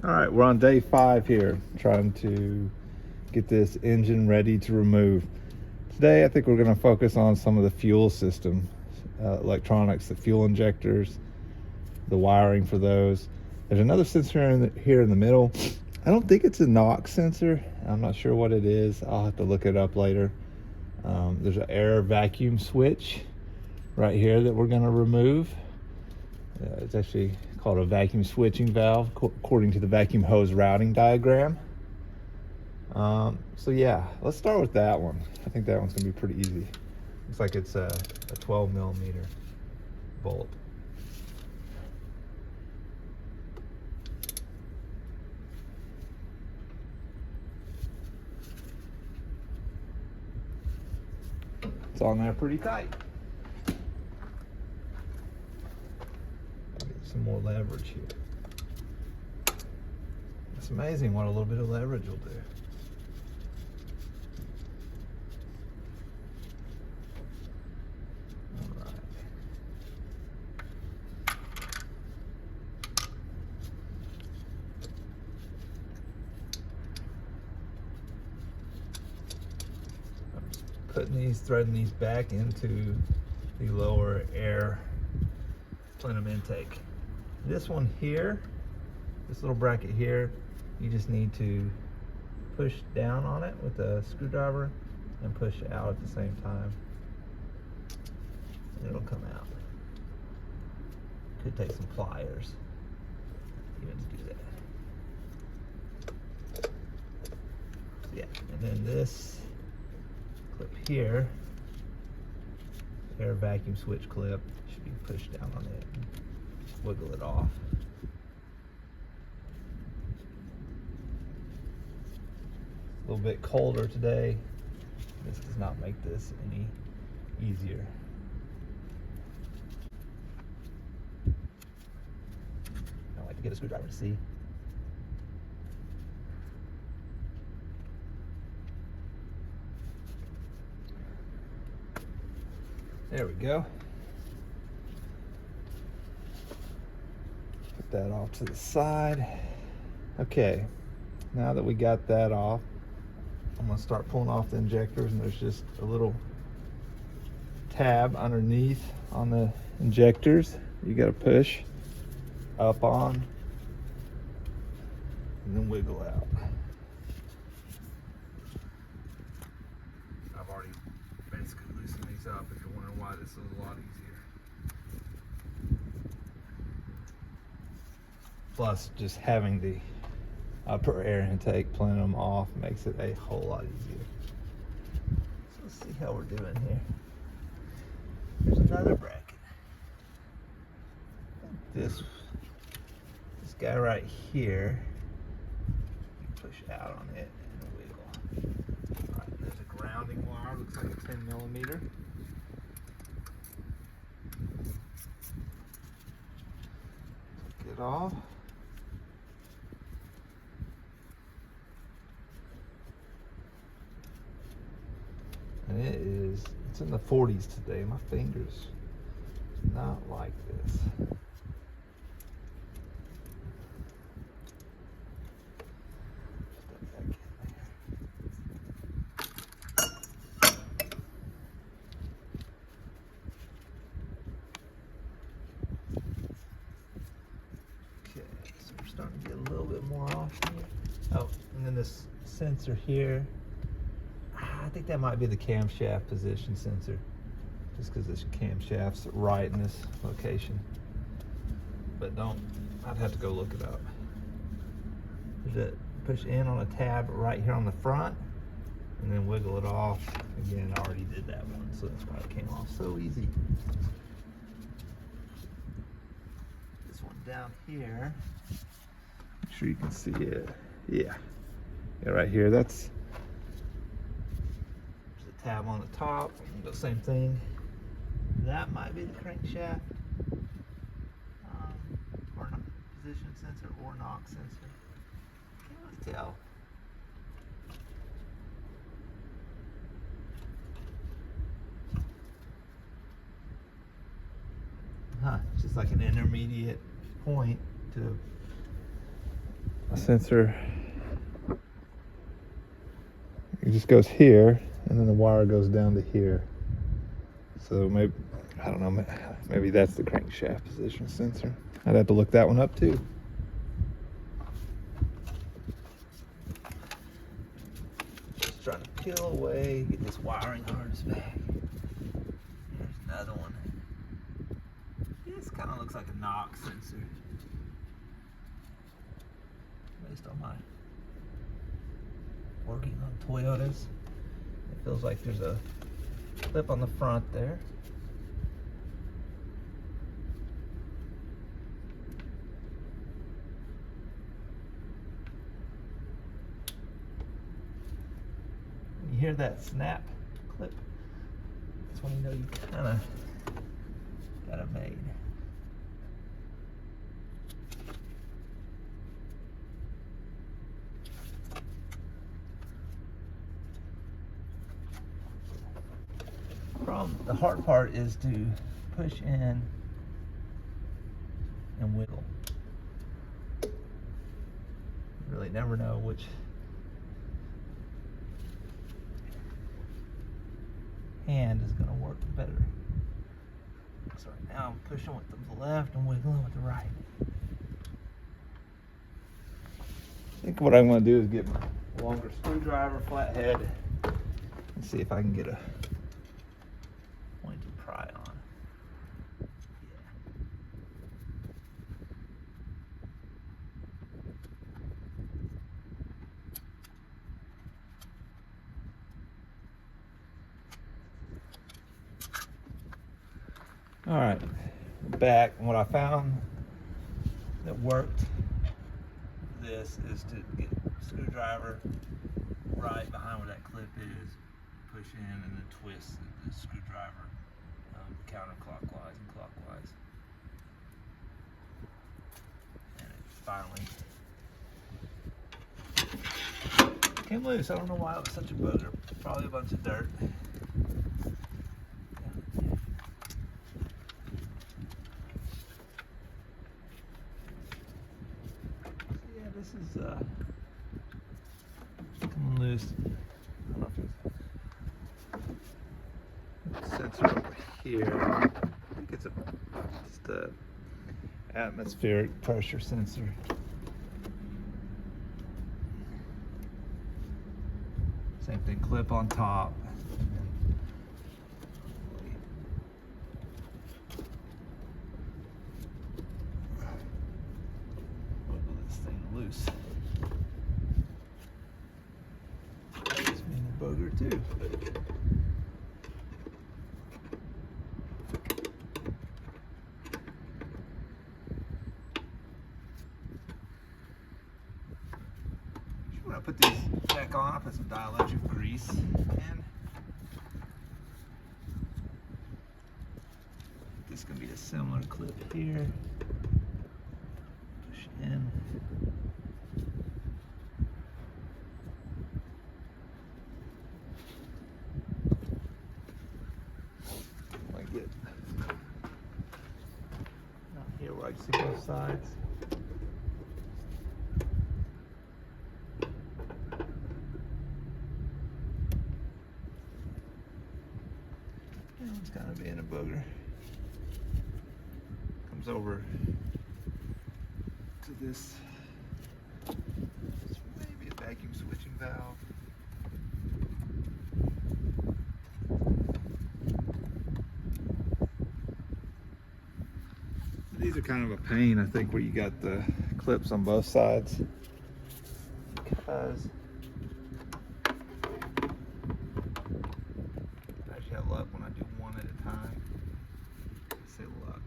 All right, we're on day 5 here, trying to get this engine ready to remove. Today, I think we're going to focus on some of the fuel system electronics, the fuel injectors, the wiring for those. There's another sensor here in the middle. I don't think it's a NOx sensor. I'm not sure what it is. I'll have to look it up later. There's an air vacuum switch right here that we're going to remove. It's actually called a vacuum switching valve according to the vacuum hose routing diagram. So yeah, let's start with that one. I think that one's gonna be pretty easy. Looks like it's a 12 millimeter bolt. It's on there pretty tight. Get some more leverage here. It's amazing what a little bit of leverage will do. Threading these back into the lower air plenum intake. This one here, this little bracket here, you just need to push down on it with a screwdriver and push out at the same time. And it'll come out. Could take some pliers even to do that. Yeah, and then this clip here, air vacuum switch clip, should be pushed down on it and wiggle it off. A little bit colder today. This does not make this any easier. I like to get a screwdriver to see. There we go. Put that off to the side. Okay, now that we got that off, I'm gonna start pulling off the injectors, and there's just a little tab underneath on the injectors you gotta push up on and then wiggle out. I've already basically loosened these up if you're wondering why this is a lot easier. Plus, just having the upper air intake plenum off makes it a whole lot easier. So let's see how we're doing here. There's another bracket. This guy right here, you push out on it and wiggle. All right, there's a grounding wire, looks like a 10 millimeter. Take it off. And it's in the 40s today. My fingers do not like this. Okay, so we're starting to get a little bit more off here. Oh, and then this sensor here. I think that might be the camshaft position sensor, just because this camshaft's right in this location. But I'd have to go look it up. There's a push in on a tab right here on the front, and then wiggle it off. Again, I already did that one, so that's why it came off so easy. This one down here, make sure you can see it. Yeah, right here. That's tab on the top, the same thing. That might be the crankshaft, or not, position sensor or NOx sensor. Can't really tell. It's just like an intermediate point to sensor, it just goes here, and then the wire goes down to here. So maybe, I don't know, maybe that's the crankshaft position sensor. I'd have to look that one up too. Just trying to peel away, get this wiring harness back. There's another one. This kind of looks like a knock sensor, based on my working on Toyotas. It feels like there's a clip on the front there. You hear that snap clip? That's when you know you kind of got it made. The hard part is to push in and wiggle. You really never know which hand is going to work better. So right now I'm pushing with the left and wiggling with the right. I think what I'm going to do is get my longer screwdriver, flathead, and see if I can get a point to pry on. All right, back. And what I found that worked this is to get the screwdriver right behind where that clip is, push in, and then twist the screwdriver counterclockwise and clockwise. And it finally came loose. I don't know why it was such a booger. Probably a bunch of dirt. This is coming loose. I don't know if it's a sensor over here. I think it's just a atmospheric pressure sensor. Same thing, clip on top. Loose. This being a booger too. When I put these back on, I put some dielectric grease in. This is going to be a similar clip here. Push in. Here where I can see both sides. And it's kind of being a booger. Comes over to this. It's maybe a vacuum switching valve. These are kind of a pain, I think, where you got the clips on both sides, because I actually have luck when I do one at a time. I say luck.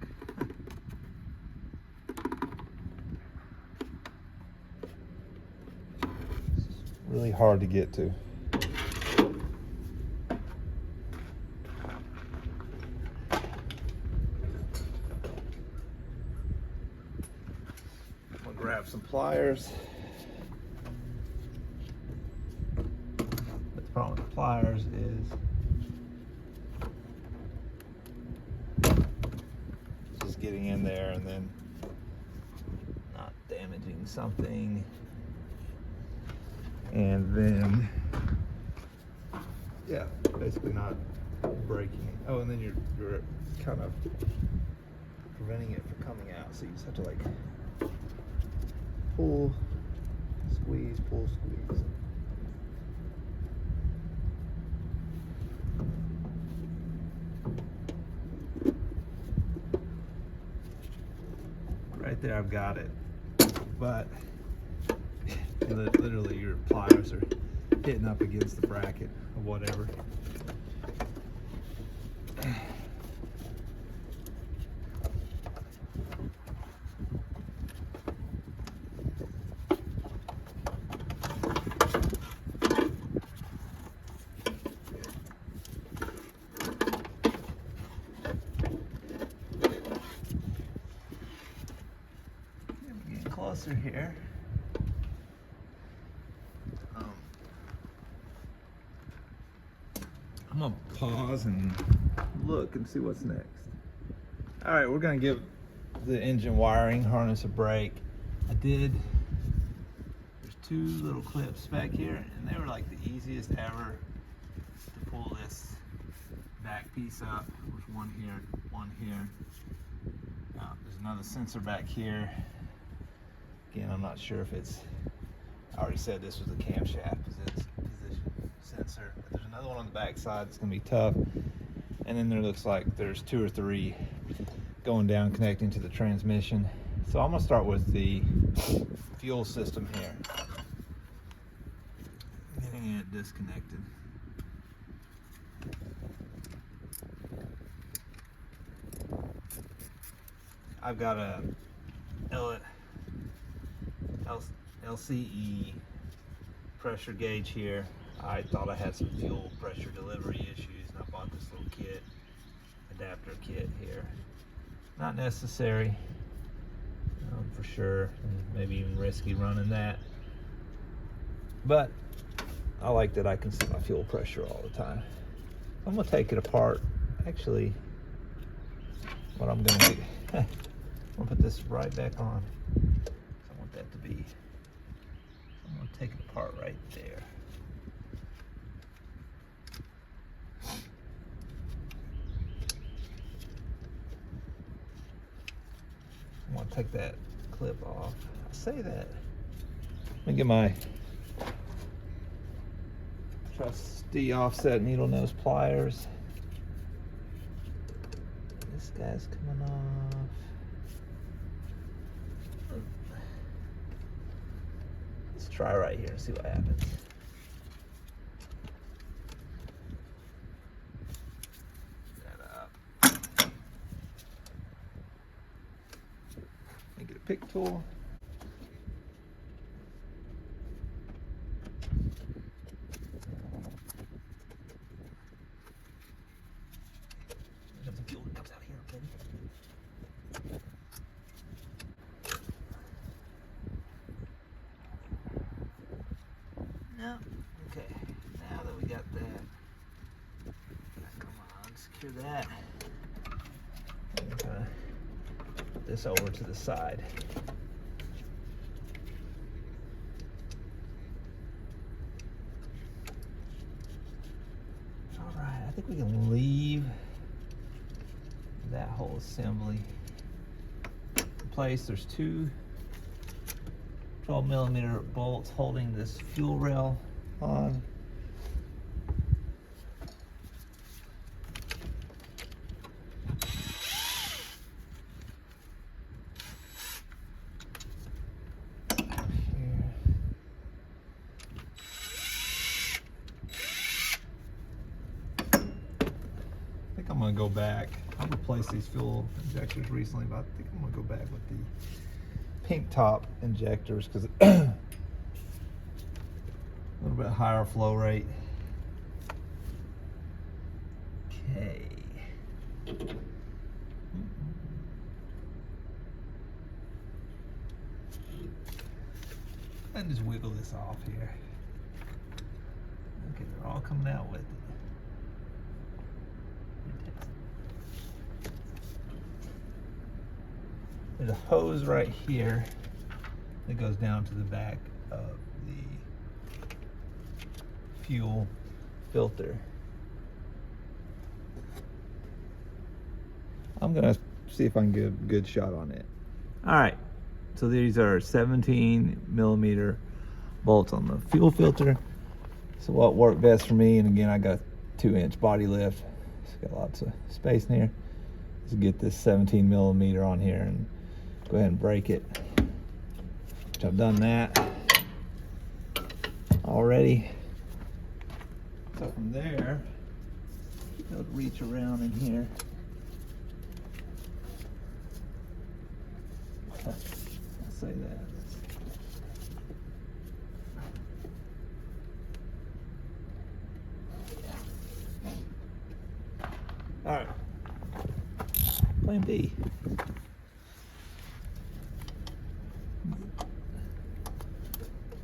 It's really hard to get to. Grab some pliers. But the problem with the pliers is just getting in there and then not damaging something. And then, yeah, basically not breaking it. Oh, and then you're kind of preventing it from coming out. So you just have to like pull, squeeze, pull, squeeze. Right there, I've got it. But literally your pliers are hitting up against the bracket or whatever. Getting closer here. I'm gonna pause and look and see what's next. All right, we're gonna give the engine wiring harness a break. There's two little clips back here, and they were like the easiest ever to pull this back piece up. There's one here, one here. There's another sensor back here. Again, I'm not sure if it's, I already said this was a camshaft position sensor, but there's another one on the back side that's going to be tough. And then there looks like there's 2 or 3 going down connecting to the transmission. So I'm going to start with the fuel system here. Getting it disconnected. I've got a LCE pressure gauge here. I thought I had some fuel pressure delivery issues, and I bought this little kit, adapter kit here. Not necessary, for sure, and maybe even risky running that. But I like that I can see my fuel pressure all the time. I'm gonna take it apart. Actually, what I'm gonna do, I'm gonna put this right back on. I want that to be, I'm gonna take it apart right there. I want to take that clip off. I say that. Let me get my trusty offset needle nose pliers. This guy's coming off. Let's try right here and see what happens. Get a pick tool. There's some fuel that comes out here, okay? No. Okay. Now that we got that, come on, secure that. This over to the side. All right, I think we can leave that whole assembly in place. There's 2 12mm bolts holding this fuel rail on. I'm gonna go back. I've replaced these fuel injectors recently, but I think I'm gonna go back with the pink top injectors because a little bit higher flow rate. Okay. And just wiggle this off here. Okay, they're all coming out with it. There's a hose right here that goes down to the back of the fuel filter. I'm gonna see if I can get a good shot on it. All right, so these are 17mm bolts on the fuel filter. So what worked best for me, and again, I got a 2-inch body lift, it's got lots of space in here, is get this 17mm on here and go ahead and break it. Which I've done that already. So from there, I'll reach around in here. I'll say that. All right, plan B.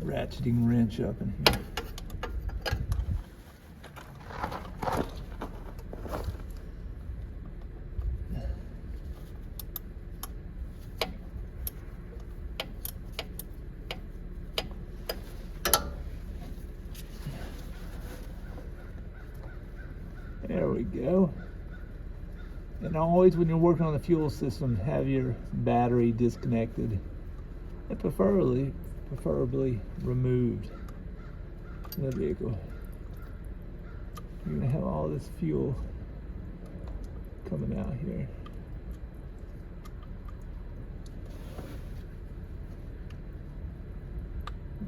Ratcheting wrench up in here. There we go. And always when you're working on the fuel system, have your battery disconnected and preferably removed from the vehicle. You're gonna have all this fuel coming out here.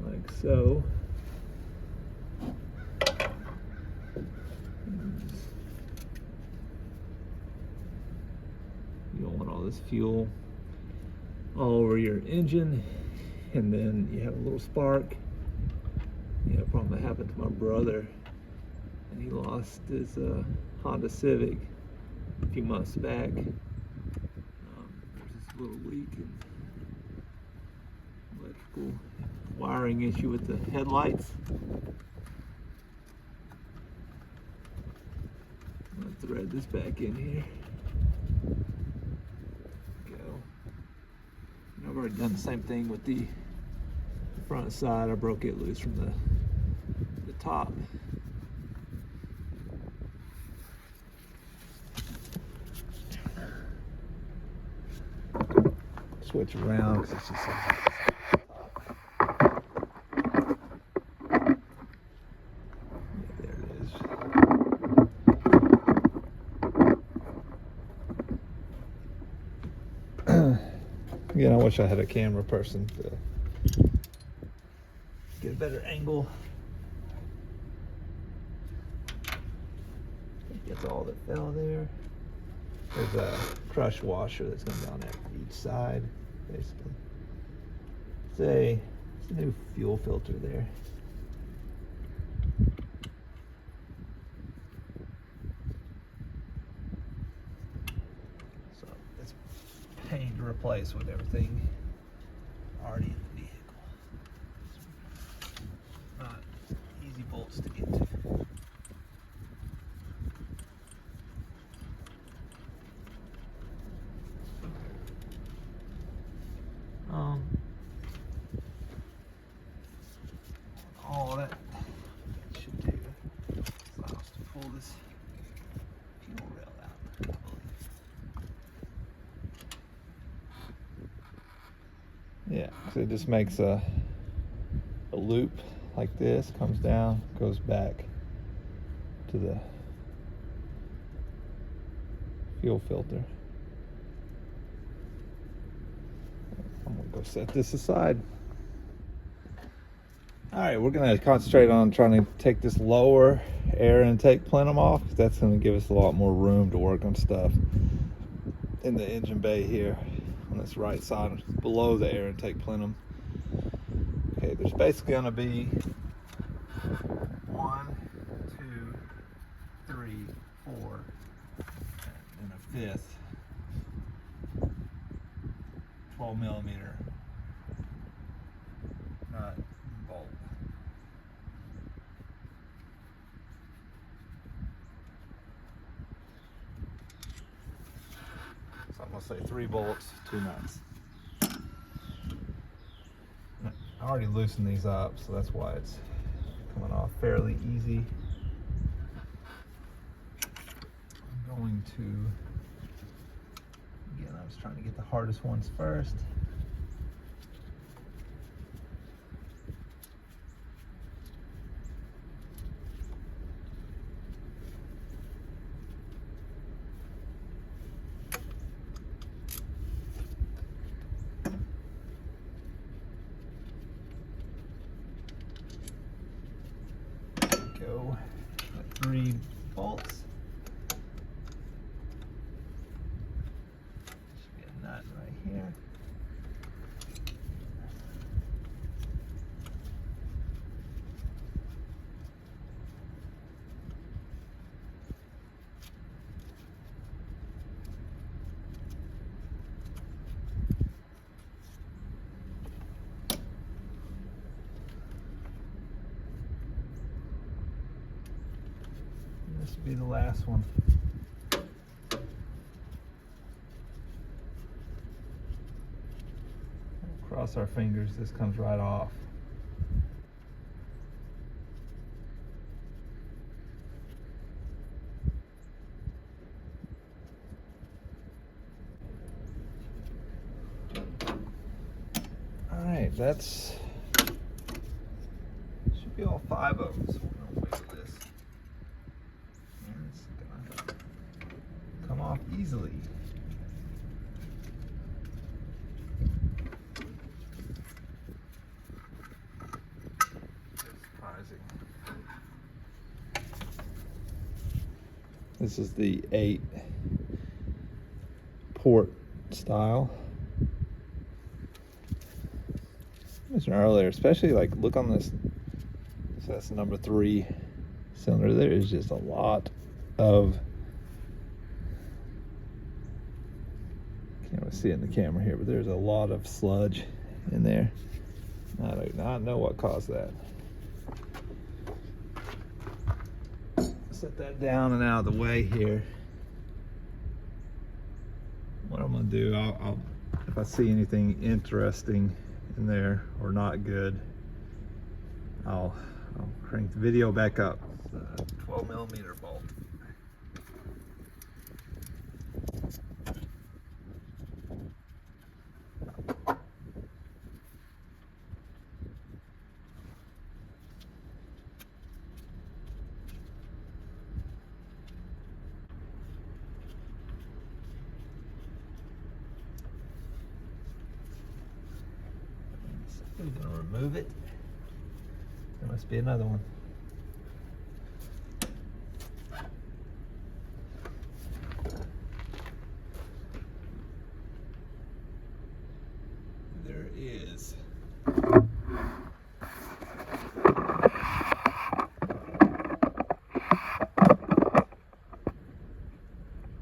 Like so. You don't want all this fuel all over your engine, and then you have a little spark. You know, a problem that happened to my brother, and he lost his Honda Civic a few months back. There's this little leak and electrical wiring issue with the headlights. I'll thread this back in here. I've already done the same thing with the front side. I broke it loose from the top. Switch around because it's just there it is. Again, I wish I had a camera person to get a better angle. I think that's all that fell there. There's a crush washer that's going to be on each side, basically. It's a new fuel filter there. So it's pain to replace with everything already in the vehicle. Not easy bolts to get to. All that should do allow us to pull this fuel rail out, I believe. Yeah, so it just makes a loop like this, comes down, goes back to the fuel filter. I'm gonna go set this aside. All right, we're gonna concentrate on trying to take this lower air intake plenum off. That's gonna give us a lot more room to work on stuff in the engine bay here on this right side below the air intake plenum. Okay, there's basically gonna be 1, 2, 3, 4, and a fifth 12mm nut and bolt. So I'm gonna say 3 bolts, 2 nuts. I already loosened these up, so that's why it's coming off fairly easy. I'm going to, again, I was trying to get the hardest ones first. Go. Got 3 bolts. Should be a nut right here. This will be the last one. Cross our fingers, this comes right off. All right, that's, should be all 5 of them. So we're gonna wiggle this. And it's gonna come off easily. Surprising. This is the 8 port style. I mentioned earlier, especially like look on this. So that's the number 3 cylinder. There is just a lot of, can't really see it in the camera here, but there's a lot of sludge in there. I do not know what caused that. Set that down and out of the way here. What I'm gonna do, I'll if I see anything interesting in there or not good, I'll crank the video back up. It's a 12mm bolt. We're gonna remove it. There must be another one. There is.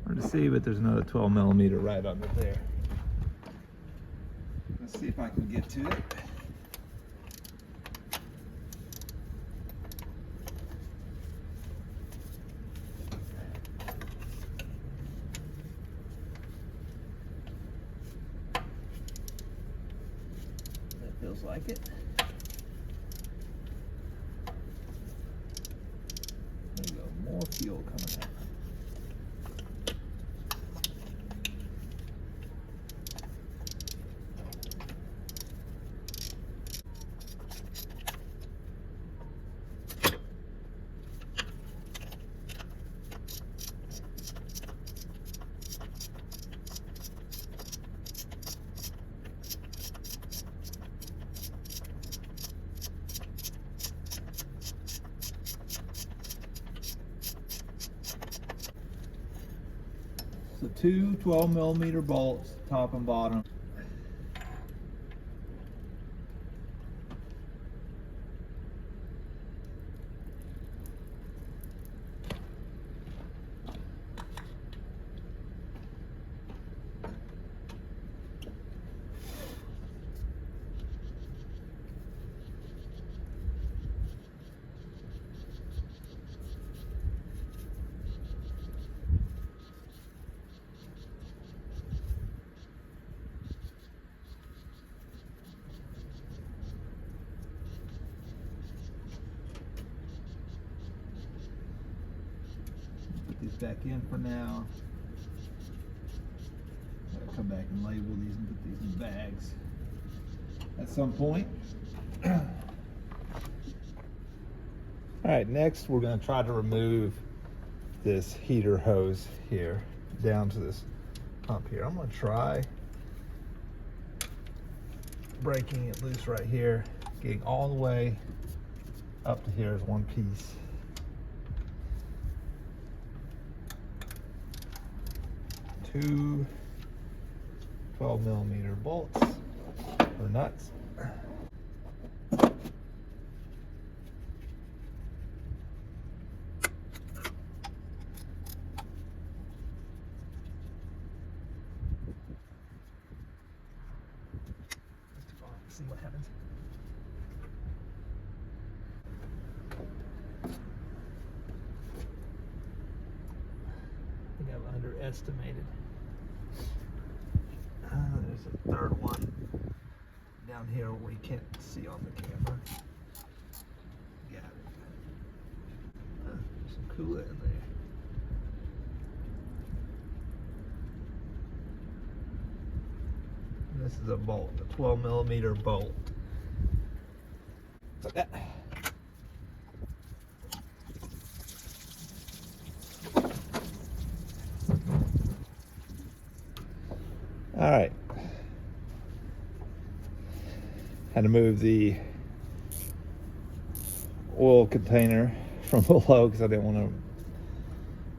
Hard to see, but there's another 12mm right under there. Let's see if I can get to it. Feels like it. There you go, more fuel coming out. So 2 12mm bolts, top and bottom. back in for now. I'll come back and label these and put these in bags at some point. All right, next we're going to try to remove this heater hose here down to this pump here. I'm going to try breaking it loose right here, getting all the way up to here as one piece. Two 12mm bolts or nuts. See what happens. I think I've underestimated. There's a third one down here where you can't see on the camera. Got it. There's some coolant in there. And this is a bolt, a 12mm bolt. Like that. All right. Had to move the oil container from below because I didn't want to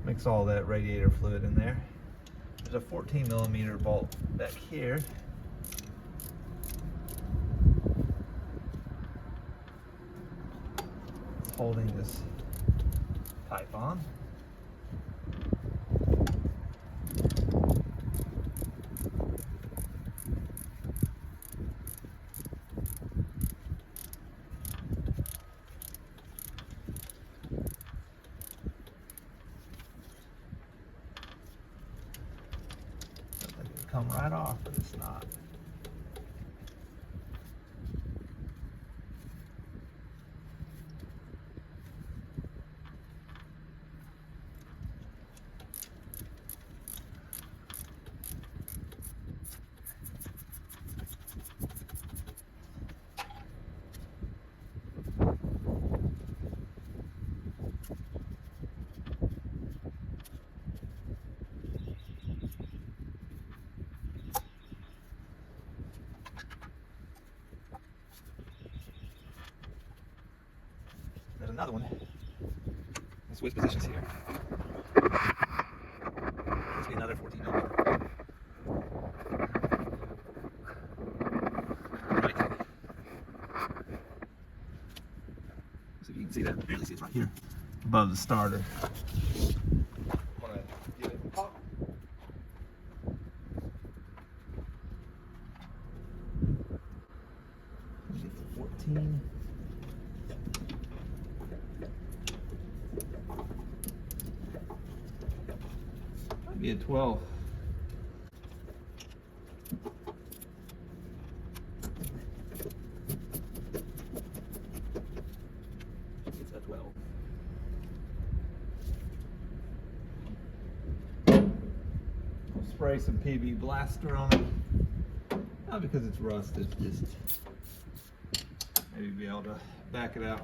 mix all that radiator fluid in there. There's a 14mm bolt back here. Holding this pipe on. Come right off, but it's not. There's another one. Let's switch positions here. Must be another 14mm. Right. So you can see that. Barely see it's right here, above the starter. I'm gonna give it a pop. Get to 14. Be a 12. It's a 12. I'll spray some PB Blaster on it. Not because it's rusted, just maybe be able to back it out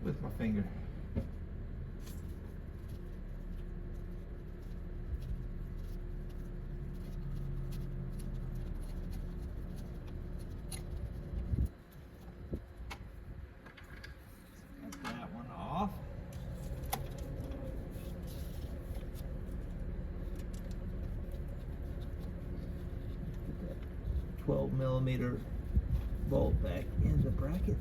with my finger. That one off. Put that 12mm bolt back in the bracket.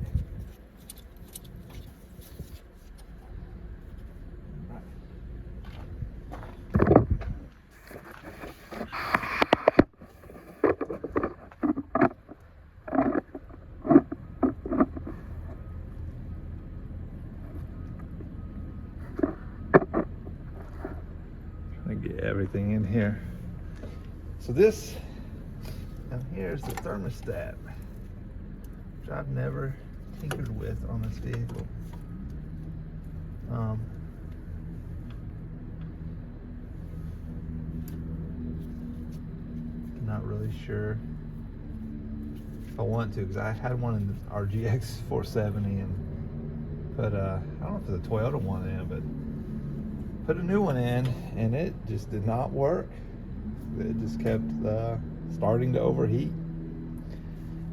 Get everything in here. So this down here is the thermostat, which I've never tinkered with on this vehicle. not really sure if I want to, because I had one in the RGX 470 and put I don't know if it's a Toyota one in, but put a new one in and it just did not work. It just kept starting to overheat.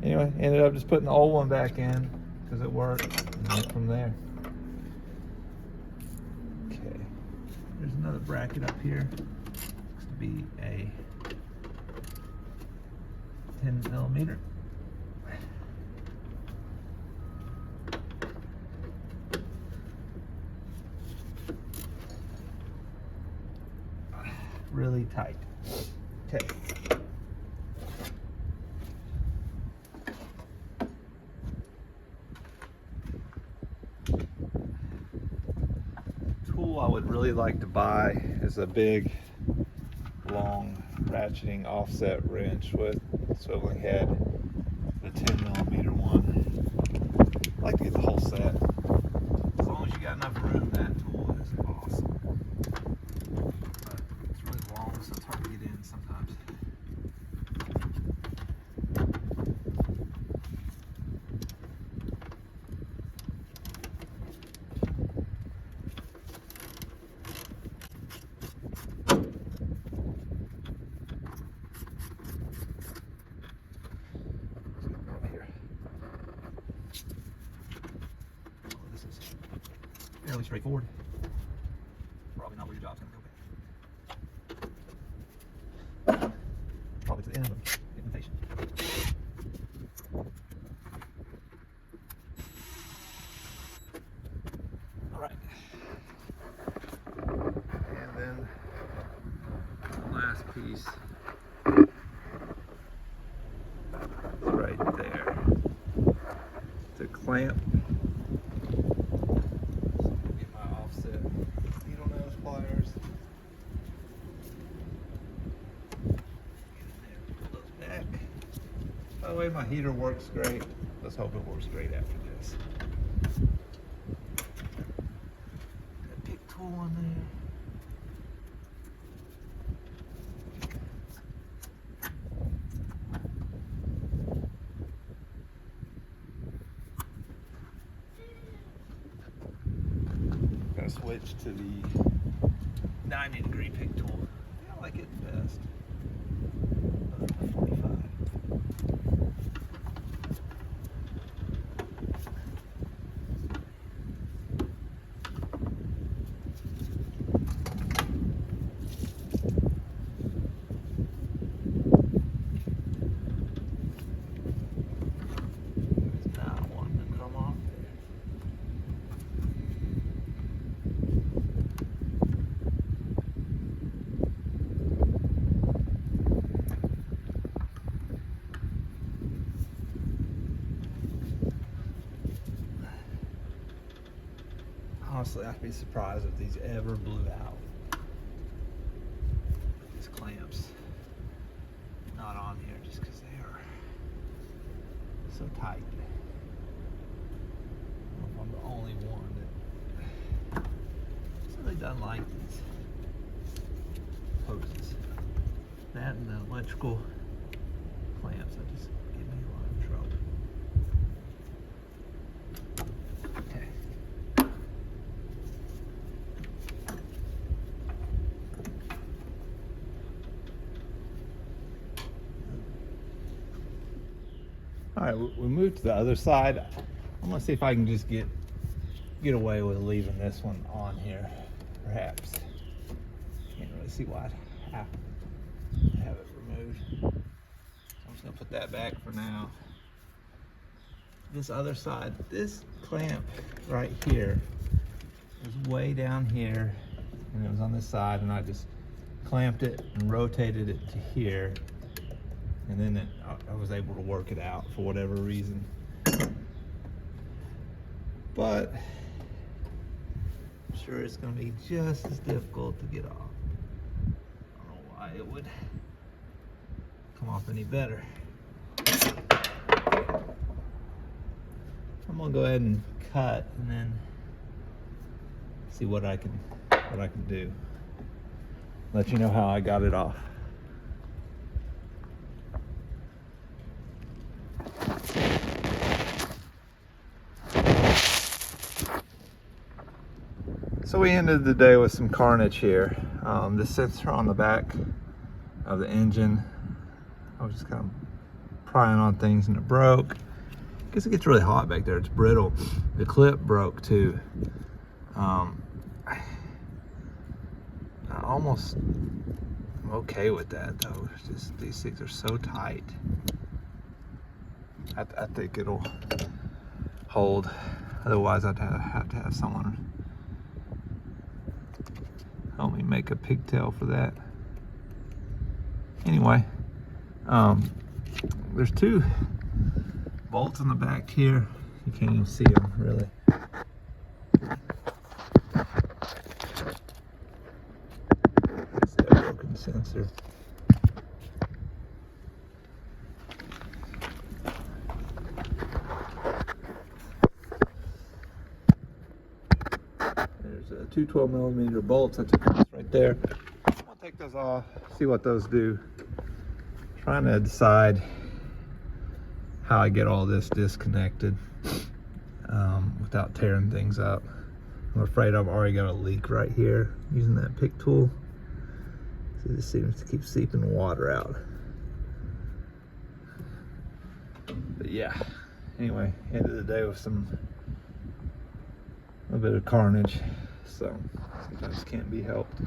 Anyway, ended up just putting the old one back in because it worked, and went from there. Okay, there's another bracket up here. Looks to be a 10 millimeter. Really tight. Okay. Tool I would really like to buy is a big, long ratcheting offset wrench with swiveling head, the 10 millimeter one. I'd like to get the whole set. As long as you got enough room, that tool is awesome. But it's really long, so it's hard to get in sometimes. Fairly straightforward. Probably not where your job's going to go. Probably to the end of indentation. Alright. And then the last piece is right there. It's a clamp. By the way, my heater works great. Let's hope it works great after this. Got a pick tool on there. Gonna switch to the 90-degree pick tool. I like it best. 45. Honestly, I'd be surprised if these ever blew out. These clamps not on here just because they are so tight. I don't know if I'm the only one that really doesn't like these posts. That and the electrical clamps that just give me a lot of trouble. All right, we moved to the other side. I'm gonna see if I can just get away with leaving this one on here, perhaps. Can't really see why I'd have it removed. So I'm just gonna put that back for now. This other side, this clamp right here was way down here, and it was on this side, and I just clamped it and rotated it to here. And then I was able to work it out for whatever reason. But I'm sure it's going to be just as difficult to get off. I don't know why it would come off any better. I'm going to go ahead and cut and then see what I can do. Let you know how I got it off. So we ended the day with some carnage here. The sensor on the back of the engine, I was just kind of prying on things and it broke. I guess it gets really hot back there, it's brittle. The clip broke too. I'm okay with that though. It's just these things are so tight. I think it'll hold. Otherwise I'd have to have someone help me make a pigtail for that. Anyway, there's two bolts in the back here. You can't even see them really. That's that broken sensor. There's two 12mm bolts. I took those right there. I'll take those off, see what those do. Trying to decide how I get all this disconnected without tearing things up. I'm afraid I've already got a leak right here using that pick tool. So it just seems to keep seeping water out. But yeah, anyway, end of the day with a little bit of carnage. So sometimes can't be helped.